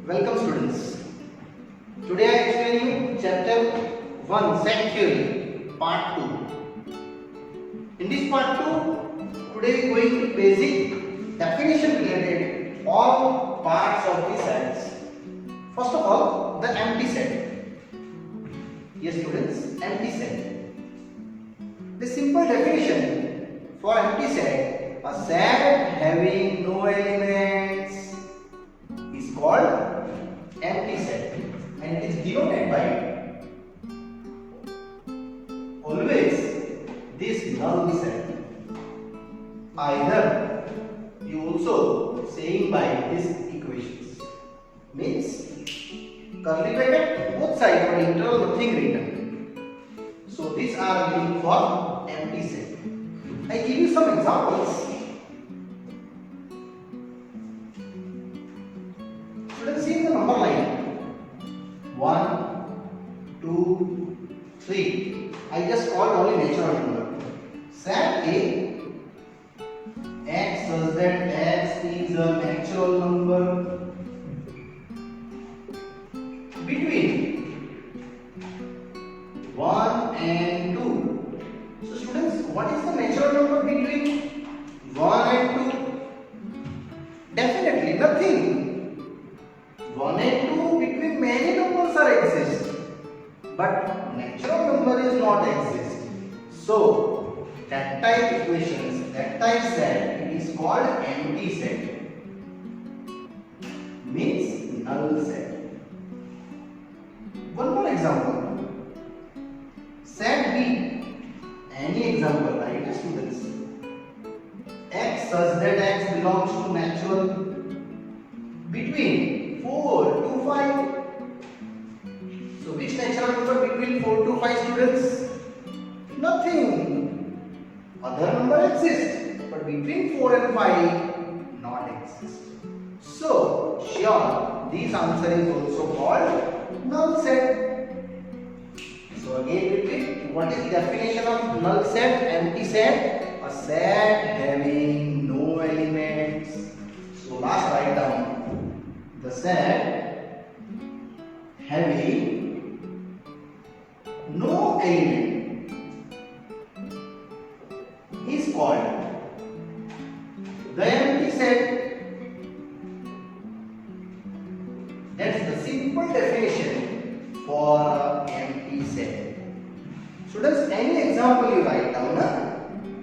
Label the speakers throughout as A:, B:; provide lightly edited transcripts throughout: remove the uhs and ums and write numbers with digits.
A: Welcome students. Today I explain you chapter 1 set theory part 2. In this part 2, today we are going to basic definition related all parts of the sets. First of all, the empty set. Yes students, empty set. The simple definition for empty set, a set having no elements is called empty set, and it is denoted by always this null set. Either you also saying by this equations, means curly bracket both sides but interval nothing written. So these are meaning for empty set. I give you some examples. Let's see the number line 1, 2, 3. I just called only natural number. Set A x such that x is a natural number between 1 and 2. So students, what is the natural number between 1 and 2? Definitely nothing. 1 and 2 between many numbers are exist, but natural number is not exist. So that type equations, that type set, it is called empty set, means null set. One more example. Set B. Any example, right students? X such that x belongs to natural between 4 to 5. So which natural number between 4 to 5 students? Nothing. Other number exists, but between 4 and 5 not exist. So sure, this answer is also called null set. So again repeat, what is the definition of null set, empty set? A set having no elements. So last write down the set having no element is called the empty set. That's the simple definition for empty set. Students, any example you write down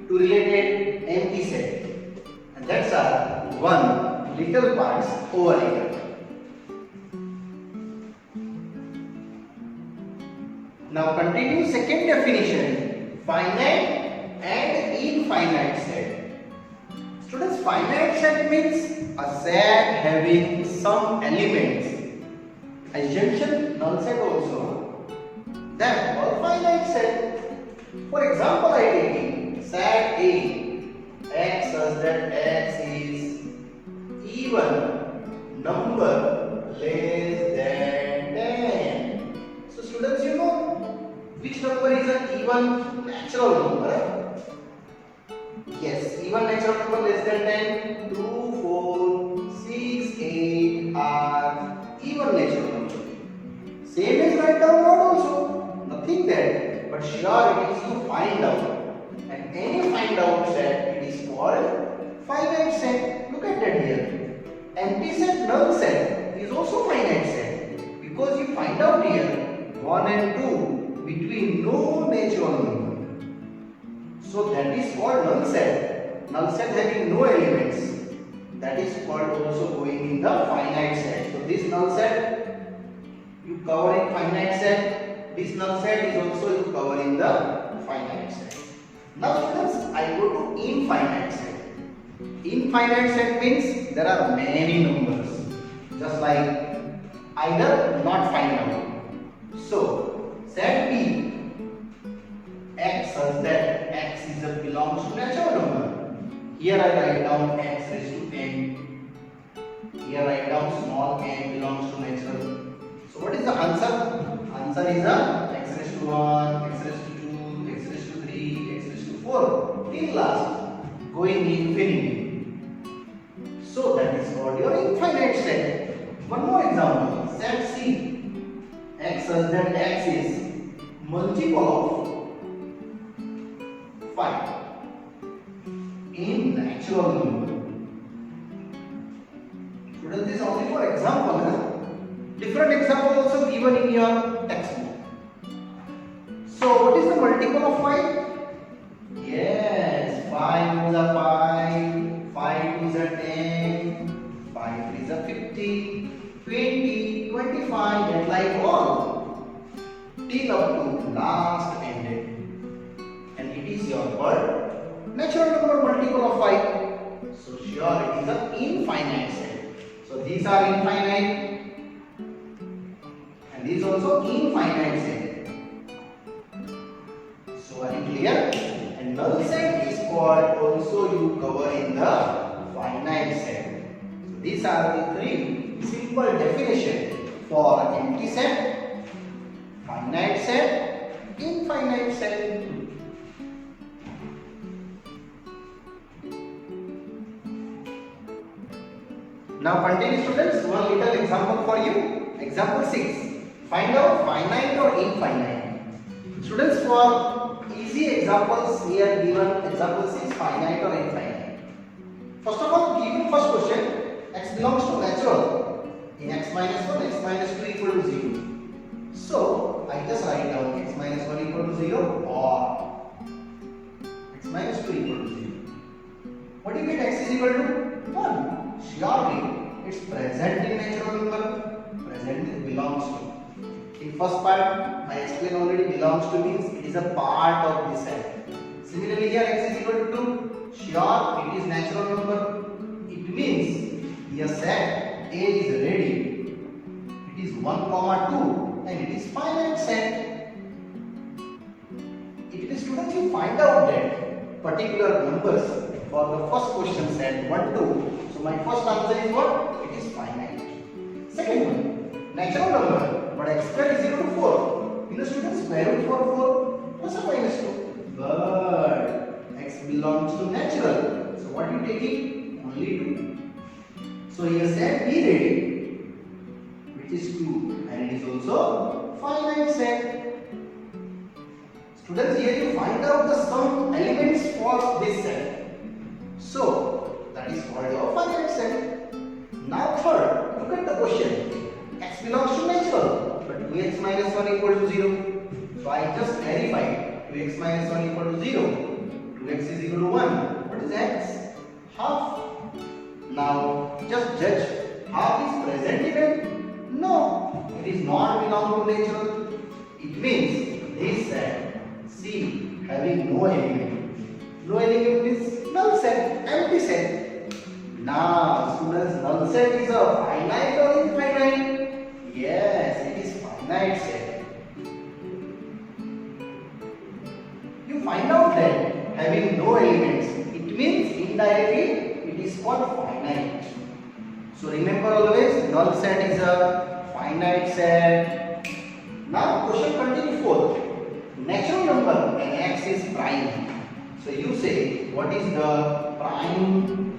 A: to related empty set, and that's our one little parts over here. Now continue second definition, finite and infinite set. Students, finite set means a set having some elements. Assumption null set also. Then all finite set. For example, I take set A, x such that x is even number less than 10. So students, you know which number is an even natural number? Yes, even natural number less than 10. 2, 4, 6, 8 are even natural number. Same as write down not also. Nothing there. But sure it is to find out. And any find out set, it is called finite set. Look at that here. Empty set, null set is also finite set. Because you find out here 1 and 2 between no natural number. So that is called null set. Null set having no elements. That is called also going in the finite set. So this null set you cover in finite set. This null set is also you cover in the finite set. Now students, I go to infinite set. Infinite set means there are many numbers. Just like either not find out. So set B, x such that x is a belongs to natural number. Here I write down x raised to n. Here I write down small n belongs to natural. So what is the answer? Answer is x raised to 1, x raised to 2, x raised to 3, x raised to 4 till last going infinity. So that is called your infinite set. One more example. Set C. X such that X is multiple of 5 in natural number. Students, this is only for example. Different example also given in your textbook. So what is the multiple of 5? Yes, 5 2s are 5, 5 2s are 10, 5 3s are 50, 20, 25, and like all till up to last ended. And it is your word natural number multiple of 5. So sure it is an infinite set. So these are infinite and these also infinite set. So are you clear? And null set is called also you cover in the finite set. So these are the three simple definition for empty set, finite set, infinite set. Now continue students, one little example for you. Example 6. Find out finite or infinite. Students, for easy examples here given example 6, finite or infinite. First of all, given first question, x belongs to natural. In x minus 1, x minus 2 equal to 0. So I just write down x minus 1 equal to 0 or x minus 2 equal to 0. What do you get? X is equal to 1. Surely it's present in natural number. Present belongs to. In first part I explained already, belongs to means it is a part of this set. Similarly here x is equal to 2. Sure it is natural number. It means your set A is ready. It is 1, 2 and it is finite set. It is students you find out that particular numbers for the first question set 1, 2. So my first answer is what? It is finite. Second one, natural number, but x square is equal to 4. You know students, square root for 4 plus or minus 2. But x belongs to natural. So what you taking? Only 2. So here set B ready, which is 2, and it is also finite set. Students, here you find out the some elements for this set. So that is called your finite set. Now third, look at the question. X belongs to natural, but 2x minus 1 equal to 0. So I just clarified 2x minus 1 equal to 0. 2x is equal to 1. What is x? Half. Now just judge. Half is present even? No, it is not belong to natural. It means this set C having no element. No element means null set, empty set. Now students, null set is a finite or infinite? Yes, it is finite set. You find out that having no elements, it means indirectly it is called finite. So remember always, null set is a finite set. Now question continue fourth. Natural number and x is prime. So you say, what is the prime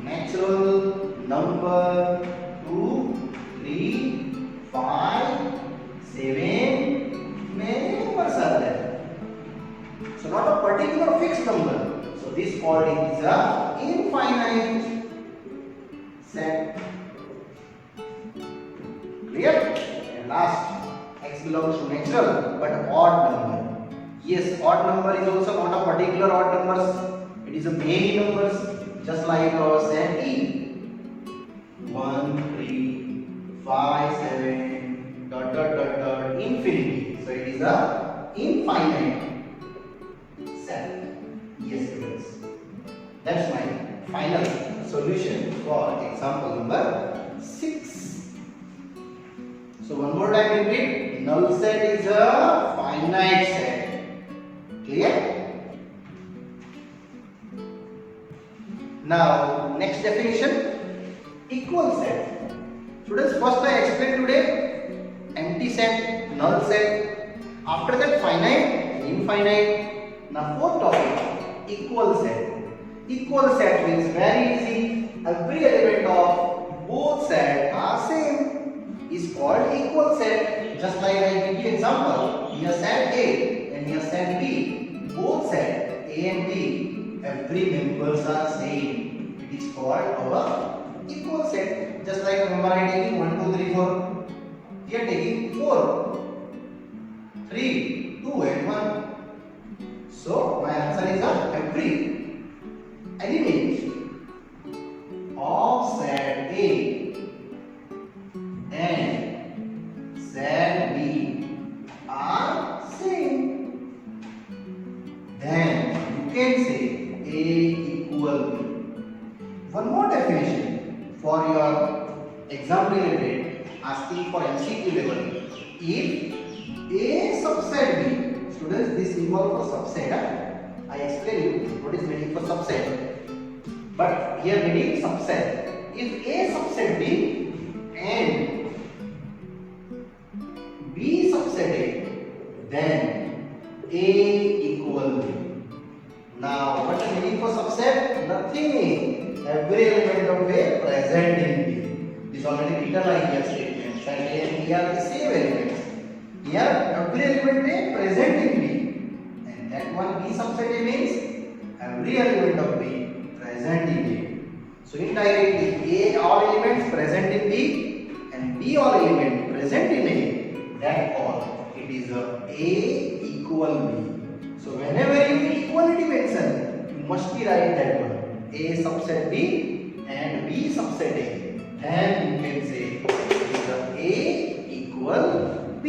A: natural number? 2, 3, 5, 7, many numbers are there. So not a particular fixed number. So this called is a infinite set. Clear? And last, x belongs to natural but odd number. Yes, odd number is also not a particular odd numbers. It is a many numbers, just like our set E. 1, 3, 5, 7, dot, infinity. So it is a infinite set. Yes, students. That's my final solution for example number 6. So one more time repeat. Null set is a finite set. Clear? Now next definition, equal set. Students, first I explained today empty set, null set. After that finite, infinite. Now fourth topic, equal set. Equal set means very easy. Every element of both sets example, here set A and here set B. Both set A and B, every members are same. It is called our equal set. Just like remember I taking 1, 2, 3, 4. Here taking 4, 3, 2 and 1. So my answer is every element of set A and set B are same. Then you can say A equal B. One more definition for your exam related asking for MCQ level. If A subset B, students, this symbol for subset, I explain you what is meaning for subset. But here meaning subset. If A subset B and B subset A, then A equal B. Now, what is meaning for subset? Nothing. Every element of A present in B. This already written like here statement. Set A and B are the same elements. Here, every element A present in B. And that one B subset A means every element of B present in A. So indirectly, A all elements present in B and B all elements present in A. That all it is A equal B. So whenever you equality mention, you must be write that one. A subset B and B subset A. Then you can say it is A equal B.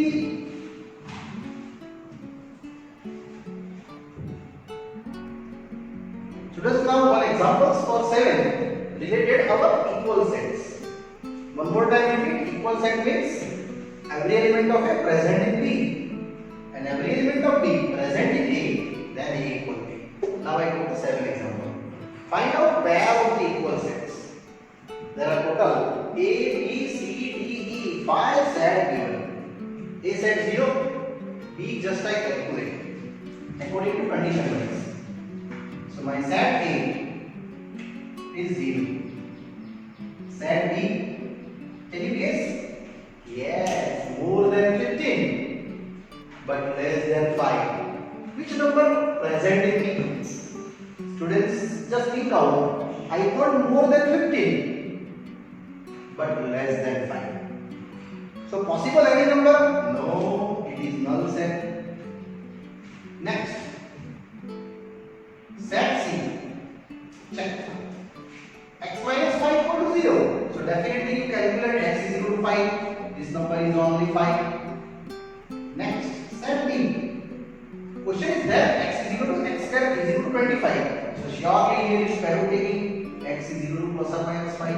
A: Students, now one examples for 7 related our equal sets. One more time repeat. Equal set means every element of A present in B and every element of B present in A, then A equal B. Now I go to 7 example. Find out pair of the equal sets. There are total A, B, C, D, E, 5 sets given. A set 0, B just I calculate according to condition wise. So my set A is 0. Set B, can you guess? Yes, more than 15 but less than 5. Which number present in B? Students, just think out. I want more than 15 but less than 5. So possible any number? No, it is null set. Next, set C. Check. X minus 5 equal to 0. So definitely you calculate x is equal to 5. This number is only 5. Next, set D. Question is that x is equal to x square is equal to 25. So surely here is taking x is equal to plus or minus 5.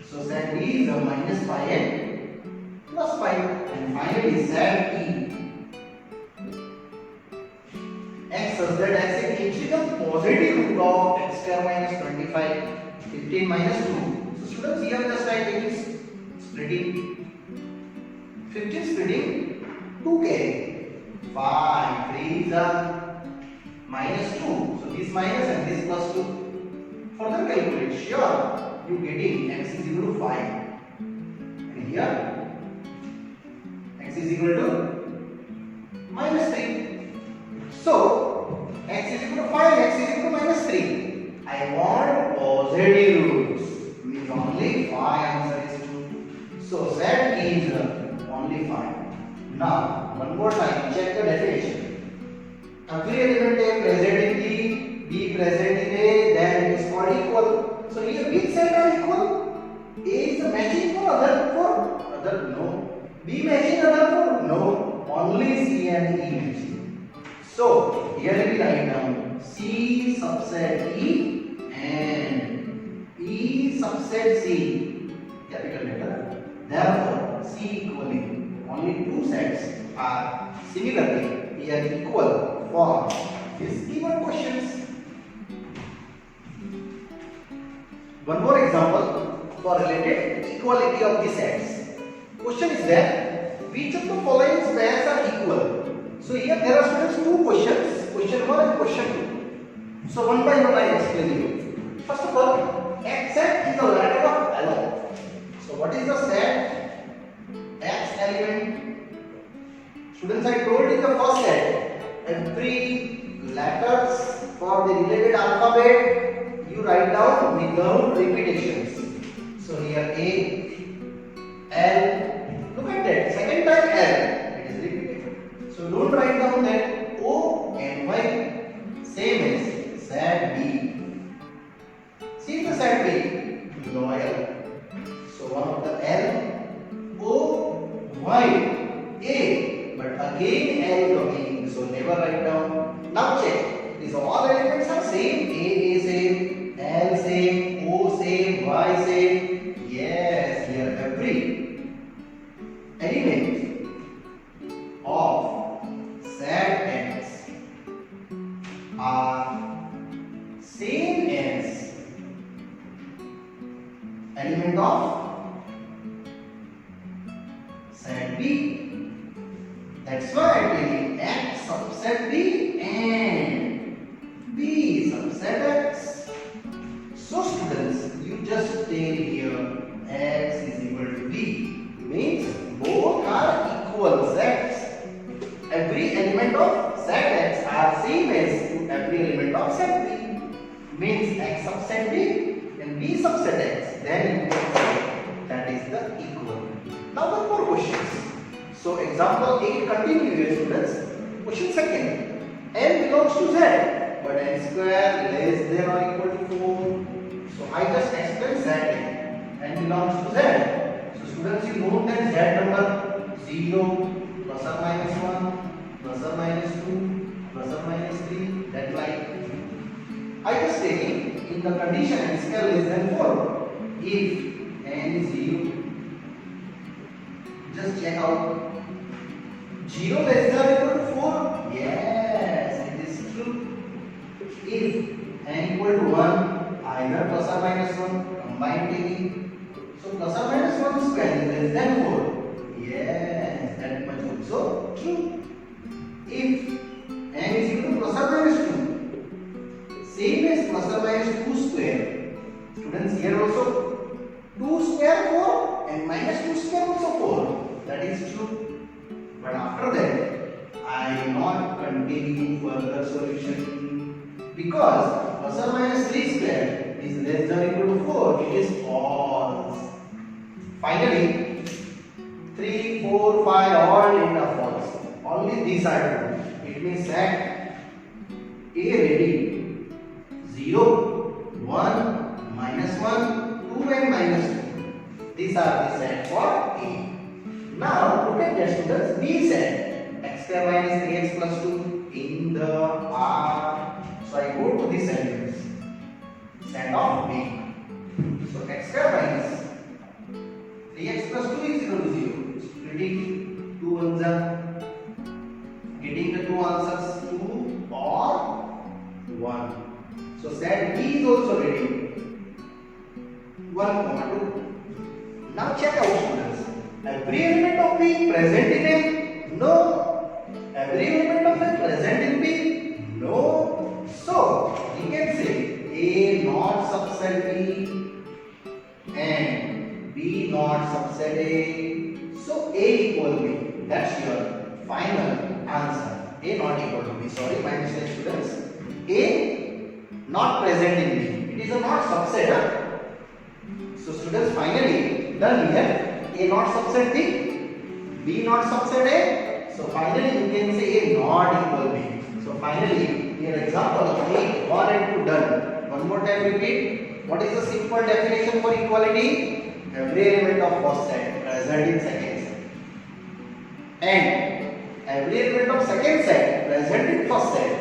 A: So set D is a minus 5 and plus 5. And finally set E. X such that x is the positive root of x square minus 25. 15 minus 2. So students, here just I take splitting. 15 splitting 2 carry. 5 3 is a minus 2. So this minus and this plus 2. Further calculate. Sure, you getting x is equal to 5. And here x is equal to minus 3. So x is equal to 5, x is equal to minus 3. I want positive roots. Means only 5 answer is 2. So set is only 5. Now one more time check the definition. Every element A present in B present in A, then it is called equal. So here which set are equal? A is matching for other 4. Other no. B matching other 4. No. Only C and E matching. So here we write down C subset E and E subset C, capital letter. Therefore C equaling only 2 sets are similarly here equal for these given questions. One more example for related equality of the sets. Question is that which of the following pairs are equal? So here there are students 2 questions, question 1 and question 2. So one by one I explain you. First of all, X set is a ladder of L. So what is the set? X element. Students, I told in the first set, every letters for the related alphabet you write down without repetitions. So here A, L, look at that, second time L, it is repeated. So don't write down that O and Y, same as set B. See the set B, loyal. So one of the L, O, Y, A, but again L coming, so never write down. Now check, these all elements are same, A same, L same, O same, Y same. Yes, here every element of set X are same as element of set B. That's why I tell you X subset B and B subset X. So students, you just take here X is equal to B. Means both are equal sets. Every element of set X are same as every element of set B. Means X subset B and B subset X. Then you can say that is the equal. Now one more questions. So example 8 continue here students. Question second. N belongs to Z, but N square less than or equal to 4. So I just explain Z. N belongs to Z. So students, you know that Z number 0, plus or minus 1, plus or minus 2, plus or minus 3, that like. I just taking in the condition N square less than 4. If N is 0, just check out. 0 less than or equal to 4? Yes, it is true. If N equal to 1, either plus or minus 1, combine taking. So plus or minus 1 square is less than 4. Yes, that much also true. If N is equal to plus or minus 2, same as plus or minus 2 square. Students, here also 2 square 4 and minus 2 square also 4. That is true. But after that, I am not continue further solution because plus or minus 3 square is less than or equal to 4. It is false. Finally, 3, 4, 5 all data false. Only these are true. It means that A ready 0, 1, minus 1, 2 and minus 2. These are the set for A. Now look at that students, B set x square minus 3x plus 2 in the R. So I go to this elements, set of B. So x square minus 3x plus 2 is equal to 0. Splitting 2 ones are getting the two answers 2 or 1. So set B is also ready 1, 2. Now check out students. Every element of B present in A? No. Every element of A present in B? No. So, we can say A not subset B and B not subset A. So, A equal B. That's your final answer. A not equal to B. Sorry, my mistake students. A not present in B. It is a not subset. Huh? So, students, finally done here. A not subset B, B not subset A. So finally you can say A not equal B. So finally here example 8, 1 and 2 done. One more time repeat. What is the simple definition for equality? Every element of first set present in second set. And every element of second set present in first set.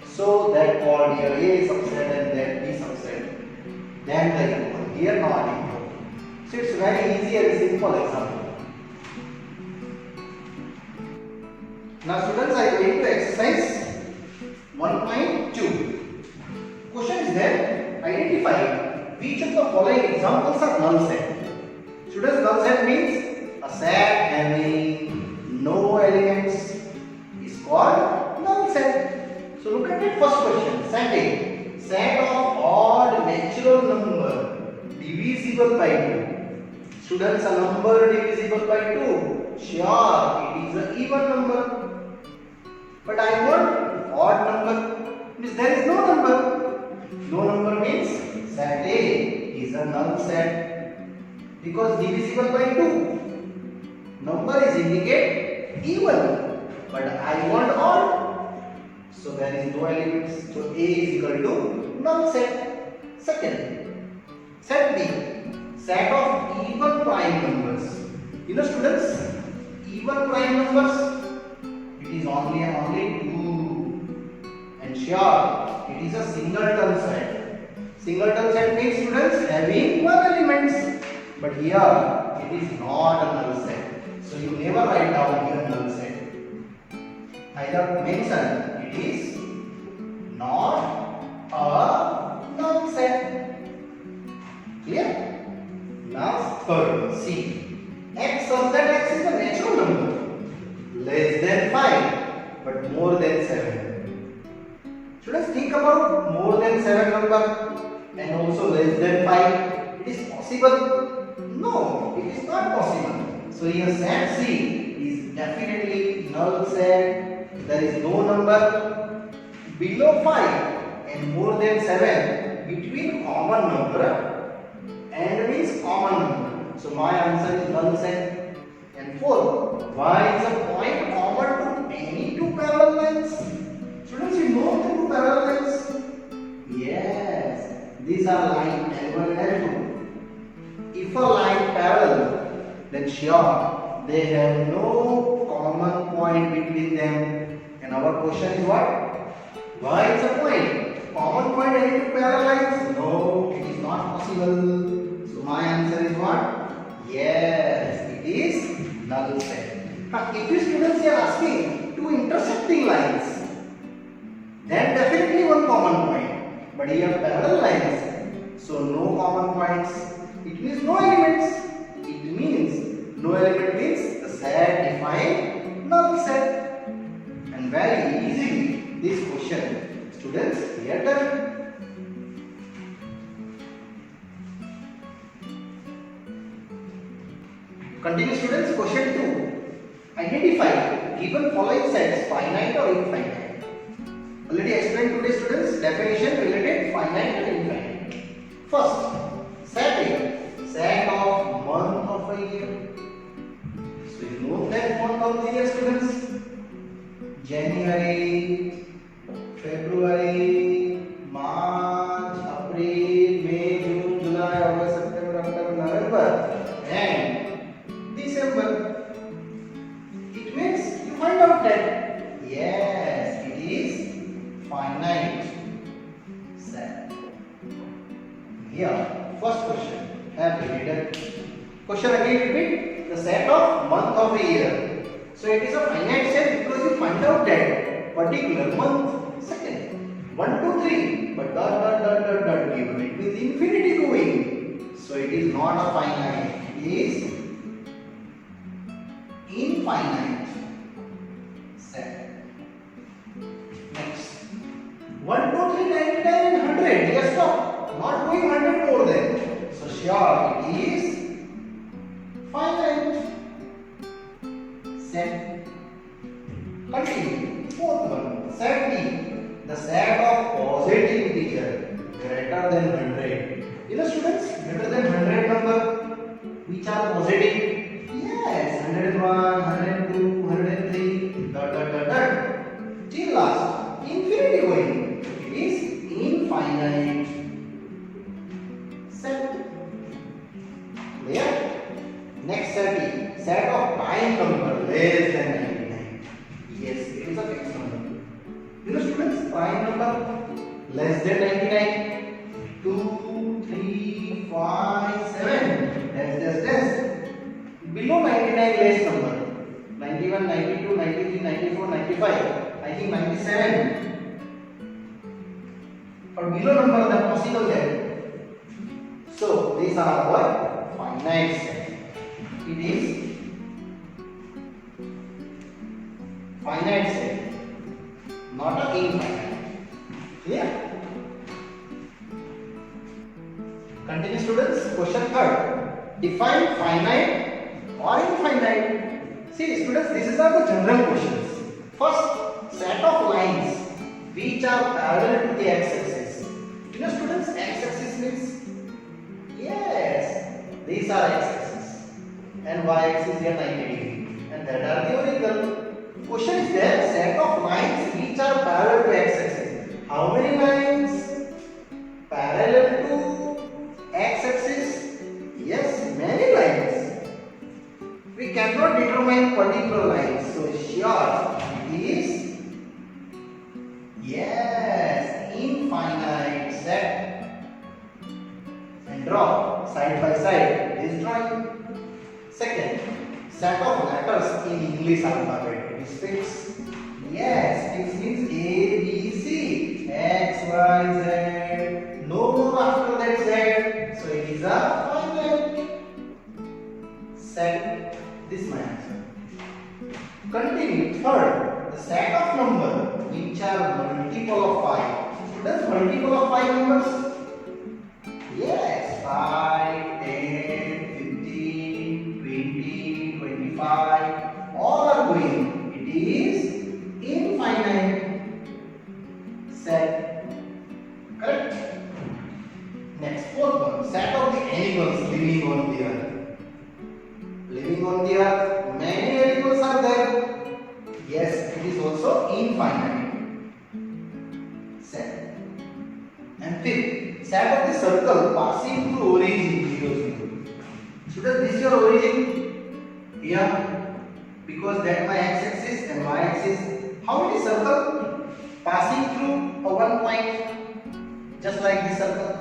A: So that called here A subset and then B subset. Then the equal. Here not equal. So it's very easy and simple example. Now students, I am going to exercise 1.2. Question is there, identify which of the following examples are null set. Students, null set means a set having no elements is called null set. So look at it, first question, set A. Set of odd natural number divisible by 2. Students, a number divisible by 2. Sure, it is an even number. but I want odd number. Means there is no number. No number means set A is a null set because divisible by 2. Number is indicate even, but I want odd. So there is no elements. So A is equal to null set. Second, set B, set of even prime numbers. You know students, even prime numbers, it is only and only 2. And sure, it is a singleton set. Singleton set means students having one elements. But here, it is not a null set. So you never write down here null set. Either mention it is not a null set. Clear? Now third, C. X such that X is a natural number less than 5 but more than 7. Students, think about more than 7 number and also less than 5. It is possible? No, it is not possible. So here set C is definitely null set. There is no number below 5 and more than 7 between common number and means common number. So my answer is null set. And fourth, why is a point common to any two parallel lines? Students, you know the two parallel lines? Yes, these are line L1 and L2. If a line parallel, then sure they have no common point between them. And our question is what? Why is a point common point any two parallel lines? No, it is not possible. So my answer is what? Yes, it is null set. If you students are asking two intersecting lines, then definitely one common point. But here parallel lines, so no common points. It means no elements. It means no element means the set define null set. And very easily this question, students, we are done. Continue students, question 2. Identify given following sets finite or infinite. Already explained today students, definition related finite and infinite. First, set A, set of month of a year. So you know that month of the year students? January, February, March, April, May, June, July, August, September, October, November and December. It means you find out that yes, it is finite set. Here, first question, have repeated. Question again repeat, the set of month of a year. So it is a finite set because you find out that particular month. Second, 1, 2, 3, but dot given. It means infinity going. So it is not a finite. It is infinite set. Next, 1, 2, 3, 99 and 100. Yes, stop. Not going 100 more than. So sure, it is finite set. Continue. Fourth one, set D, the set of positive integer greater than 100. You know students, greater than 100 number which are positive. Yes, 101, 102, 103, dot. Till last, infinity going. It is infinite set. Clear? Next set D, set of prime number less than 99. Yes, it is a fixed number. You know students, prime number less than 99. 2, 3, 5, 7. Dash. Below 99 less number. 91, 92, 93, 94, 95. I think 97. Or below number that possible there. So these are our finite set. It is finite set, not an infinite. Clear? Continue students. Question third. Define finite or infinite. See students, this is are the general questions. First, set of lines which are parallel to the x-axis. You know students, x-axis means, yes, these are x-axis and y-axis here 90 degree, and that are the original. Question is there, set of lines which are parallel to x-axis. How many lines parallel to x-axis? Yes, many lines. We cannot determine particular lines, so sure it is, yes, infinite set. And draw side by side this drawing. Second, set of letters in English alphabet is fixed. Yes, fixed means A, B, C, X, Y, Z. No more after that Z. So it is a finite set. This is my answer. Continue. Third, the set of numbers which are multiple of 5. Students, multiple of 5 numbers? Yes, 5, 10, 15, 20, 25. All are going. It is infinite set. Correct? Next, fourth one. Set of the animals living on the earth. Living on the earth, many animals are there. Yes, it is also infinite set. And fifth, set of the circle passing through origin 0, 0. Students, this is your origin here, because that my x-axis and y-axis. How many circle passing through a one point? Just like this circle.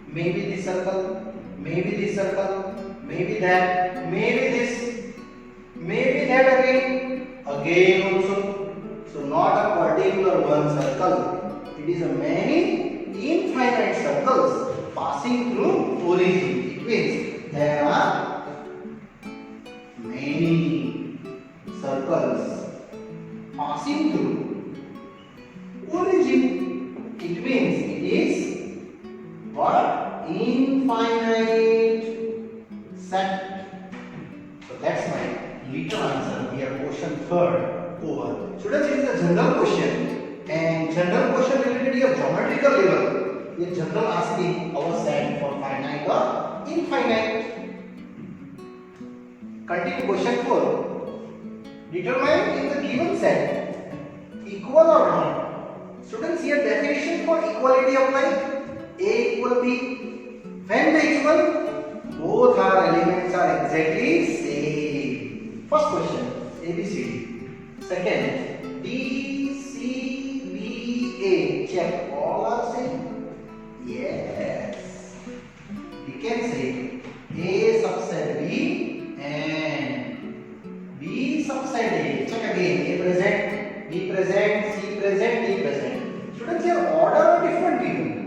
A: Maybe this circle, maybe this circle, maybe that, maybe this, maybe that again also. So not a particular one circle. It is a many infinite circles passing through origin. It means there are many circles passing through origin. It means it is what? Infinite set. So that's my little answer. We are question third over. Students, it is a general question, and general question related to your geometrical level. We are general asking our set for finite or infinite. Continue question 4. Determine if the given set equal or not. Students, here definition for equality apply. A equal B. When they equal, both our elements are exactly same. First question, A, B, C, D. Second, D, C, B, A. Check, all are same. Yes. We can say A subset B and B subset A. Check again, A present, B present, C present, D present. Students, here order are different given.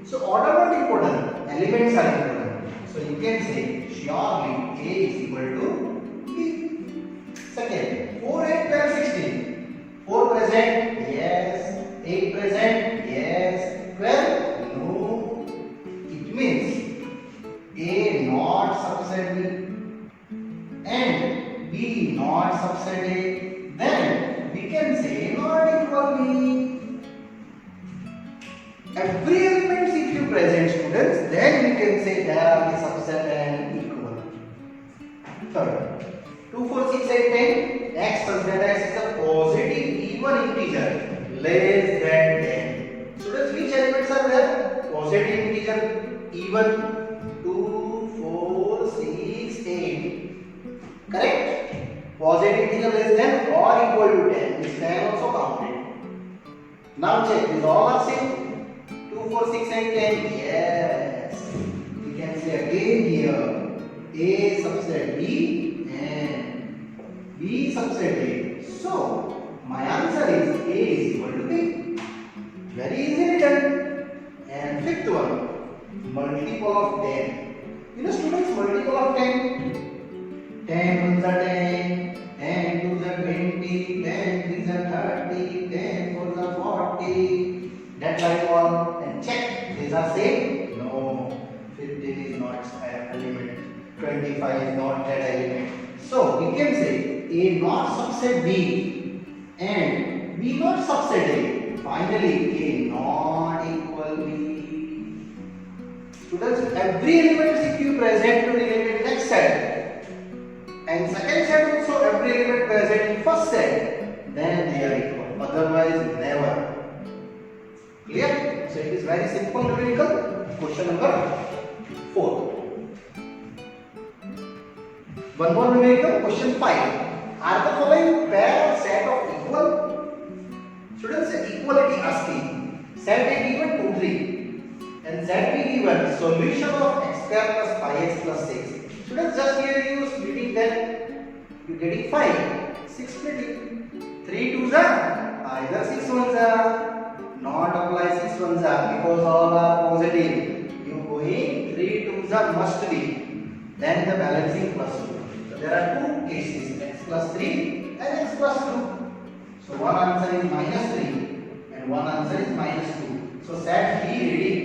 A: So order not important, elements are important. So you can say surely A is equal to B. Second, 4, 8, 12, 16. 4 present, yes. 8 present, yes. 12, no. It means A not subset B and B not subset A. Then we can say not equal B. Every elements if you present students, then we can say they are the subset and equal. Third, 2, 4, 6, 8, 10. X plus delta x is a positive even integer less than 10. Students, which elements are there? Positive integer even 2, 4, 6, 8. Correct? Positive integer less than or equal to 10. This 10 also counted. Now check, these all are same. 2, 4, 6 and 10. Yes. We can say again here A subset B and B subset A. So my answer is A is equal to B. Very easily done. And fifth one, multiple of 10. You know students, multiple of 10. 10 ones are 10, 10 twos are 20, 10 threes are 30, 10 fours are 40. That like one, and check, these are same? No, 15 is not that element, 25 is not that element. So we can say A not subset B and B not subset A. Finally, A not equal B. Students, every element if you present to related next set, and second set also every element present in first set, then they are equal. Otherwise, never. Clear? So it is very simple numerical. Question number 4. One more numerical. Question 5. Are the following pair or set of equal? Students, equality asking. Set A given 2, 3, and Z be given solution of x square plus 5x plus 6. Students, just here you splitting them, you getting 5. 6 splitting. 3 2s are either 6 1s are. Not apply 6 1s are because all are positive. You going 3 2s are must be. Then the balancing plus 2. So there are 2 cases, x plus 3 and x plus 2. So one answer is minus 3 and one answer is minus 2. So set B ready.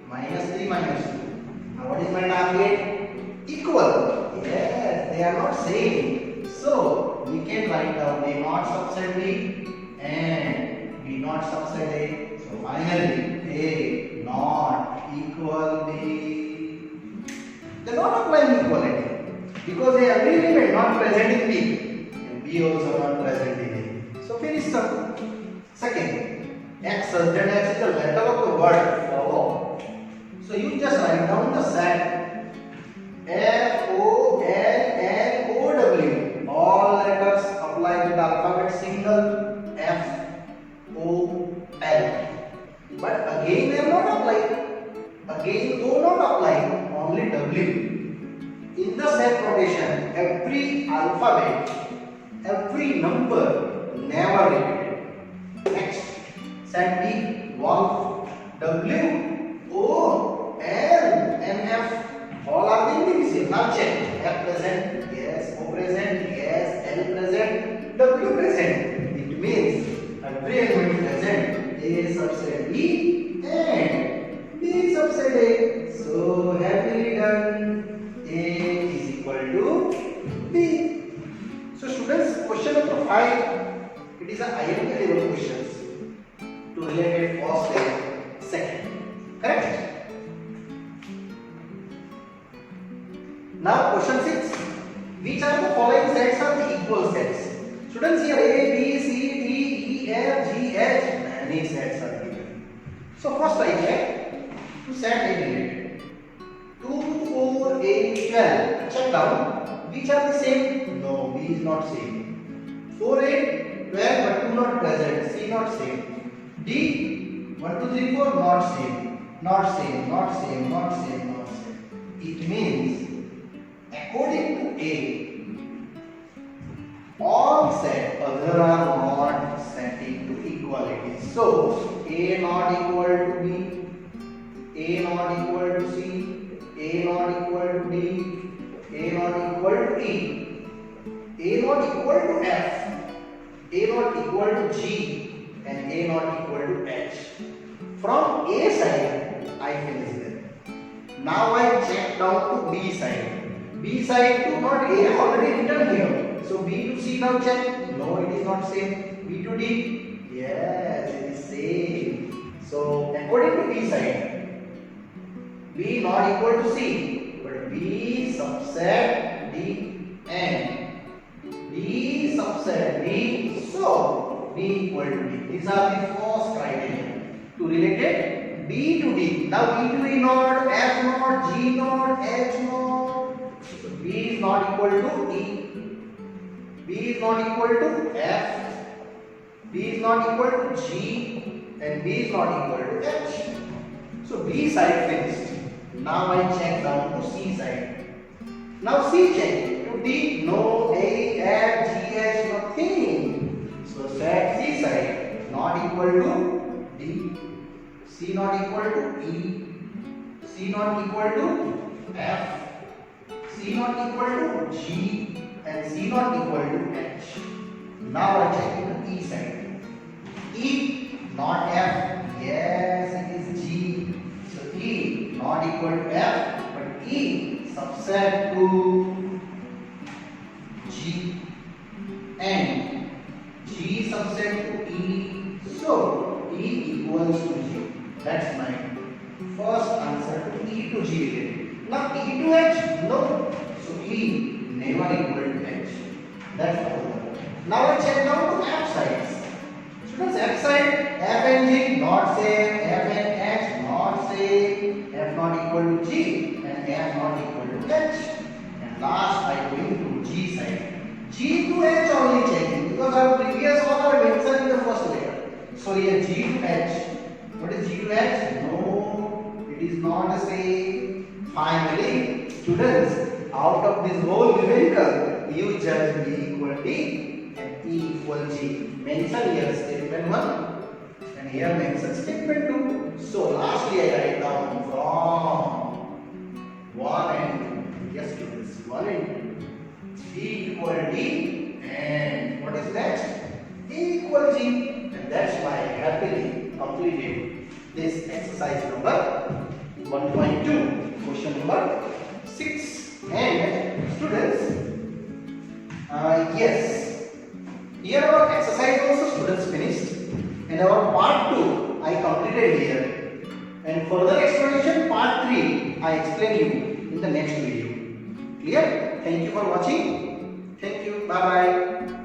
A: Minus 3 minus 2. Now what is my target? Equal. Yes, they are not same. So we can write down A not subset B and B not subset A. So finally A not equal B. They are not applying equality because every element not present in B and B also not present in A. So finish sum. Second, x such that x is the letter of the word follow. So you just write down the set F O L N O W. All letters apply with alphabet single F O L. But again they are not applied. Again O not applied. Only W. In the set notation, every alphabet, every number never repeated. Next, set B, wolf, W, O, L, and F. All are indivisible. Now check. F present, yes. O present, yes. L present, W present. It means every element present. A subset B and B subset A. So happily done. A is equal to B. So students, question number 5, it is a IMP level questions to related first and second. Correct? Now question 6. Which are the following sets are the equal sets? Students, here A, B, C, D, E, F, G, H, many sets are given. So first I check to set A related. 2, 4, 8, 12. Check down. Which are the same? No, B is not same. 4, 8, 12, but 2 not present. C not same. D, 1, 2, 3, 4 not same. Not same, not same, not same, not same. It means according to A, all set other are not setting to equality. So A not equal to B, A not equal to C, A not equal to D, A not equal to E, A not equal to F, A not equal to G, and A not equal to H. From A side, I finish them. Now I check down to B side. B side to not A already written here. So B to C now check. No, it is not same. B to D. Yes, it is same. So according to B side, B not equal to C, but B subset D and B subset D, so B equal to D. These are the first criteria to related B to D. Now B to E not, F not, G not, H not. So B is not equal to E, B is not equal to F, B is not equal to G, and B is not equal to H. So B side finished. Now I check down to C side. Now C check to D, no, A, F, G, H, nothing. So set C side not equal to D, C not equal to E, C not equal to F, C not equal to G, and C not equal to H. Now I check to E side. E not F, yes it is G. So E not equal to F, but E subset to G, and G subset to E, to G related. Now E to H, no. So E never equal to H. That's the whole. Now I check down to F sides. Students, F side, F and G not same, F and H not same, F not equal to G and F not equal to H. And last I going to G side. G to H only checking because our previous one are mentioned in the first layer. So here G to H. What is G to H? No, it is not the same. Finally, students, out of this whole numerical, you judge B equal D and E equal G. Mention here statement 1 and here mention statement 2. So lastly I write down from 1 and 2. Yes students, 1 and 2. E equal D and what is next? E equal G. And that's why I happily completed this exercise number 1.2, question number 6. And students, yes, here our exercise also students finished, and our part 2 I completed here, and further explanation part 3 I explain you in the next video. Clear? Thank you for watching. Thank you. Bye bye.